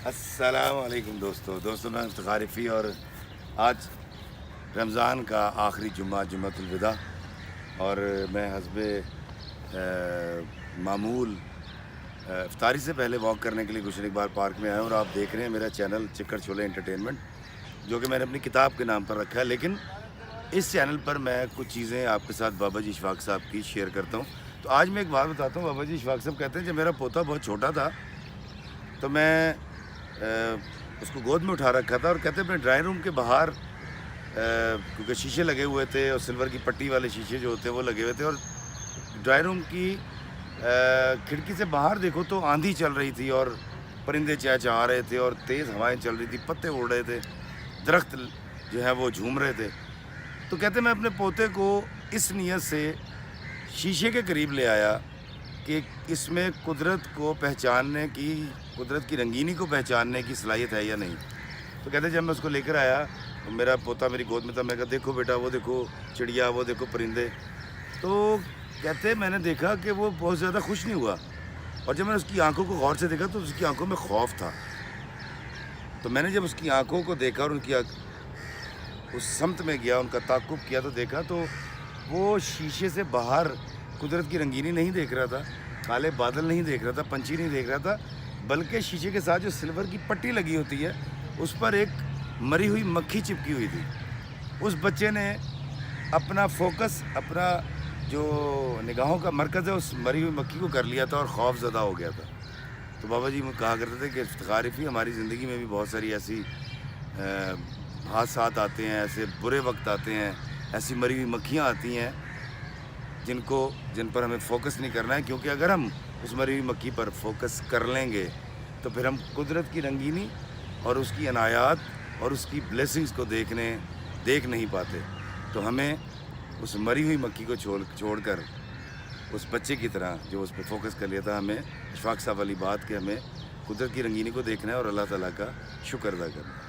السلام علیکم دوستوں میں افتخار رفیع، اور آج رمضان کا آخری جمعۃ الوداع، اور میں حسب معمول افطاری سے پہلے واک کرنے کے لیے گلشن اقبال پارک میں آیا ہوں، اور آپ دیکھ رہے ہیں میرا چینل چکر چھولے انٹرٹینمنٹ، جو کہ میں نے اپنی کتاب کے نام پر رکھا ہے. لیکن اس چینل پر میں کچھ چیزیں آپ کے ساتھ بابا جی اشفاق صاحب کی شیئر کرتا ہوں. تو آج میں ایک بات بتاتا ہوں. بابا جی اشفاق صاحب کہتے ہیں جب میرا پوتا بہت چھوٹا تھا تو میں اس کو گود میں اٹھا رکھا تھا، اور کہتے ہیں اپنے ڈرائنگ روم کے باہر کیونکہ شیشے لگے ہوئے تھے اور سلور کی پٹی والے شیشے جو ہوتے ہیں وہ لگے ہوئے تھے، اور ڈرائنگ روم کی کھڑکی سے باہر دیکھو تو آندھی چل رہی تھی اور پرندے چہچہا رہے تھے اور تیز ہوائیں چل رہی تھی، پتے اڑ رہے تھے، درخت جو ہے وہ جھوم رہے تھے. تو کہتے میں اپنے پوتے کو اس نیت سے شیشے کے قریب لے آیا کہ اس میں قدرت کو پہچاننے کی، قدرت کی رنگینی کو پہچاننے کی صلاحیت ہے یا نہیں. تو کہتے جب میں اس کو لے کر آیا، میرا پوتا میری گود میں تھا، میں کہا دیکھو بیٹا، وہ دیکھو چڑیا، وہ دیکھو پرندے. تو کہتے میں نے دیکھا کہ وہ بہت زیادہ خوش نہیں ہوا، اور جب میں نے اس کی آنکھوں کو غور سے دیکھا تو اس کی آنکھوں میں خوف تھا. تو میں نے جب اس کی آنکھوں کو دیکھا اور ان کی اس سمت میں گیا، ان کا تعاقب کیا، تو دیکھا تو وہ شیشے سے باہر قدرت کی رنگینی نہیں دیکھ رہا تھا، کالے بادل نہیں دیکھ رہا تھا، پنچھی نہیں دیکھ رہا تھا، بلکہ شیشے کے ساتھ جو سلور کی پٹی لگی ہوتی ہے اس پر ایک مری ہوئی مکھی چپکی ہوئی تھی. اس بچے نے اپنا فوکس، اپنا جو نگاہوں کا مرکز ہے، اس مری ہوئی مکھی کو کر لیا تھا اور خوف زدہ ہو گیا تھا. تو بابا جی کہا کرتے تھے کہ افتخار رفیع، ہماری زندگی میں بھی بہت ساری ایسی حادثات آتے ہیں، ایسے برے وقت آتے ہیں، ایسی مری ہوئی مکھیاں آتی ہیں جن پر ہمیں فوکس نہیں کرنا ہے، کیونکہ اگر ہم اس مری ہوئی مکھی پر فوکس کر لیں گے تو پھر ہم قدرت کی رنگینی اور اس کی عنایات اور اس کی بلیسنگز کو دیکھ نہیں پاتے. تو ہمیں اس مری ہوئی مکھی کو چھوڑ کر اس بچے کی طرح جو اس پہ فوکس کر لیا تھا، ہمیں اشفاق صاحب والی بات کہ ہمیں قدرت کی رنگینی کو دیکھنا ہے اور اللہ تعالیٰ کا شکر ادا کرنا ہے.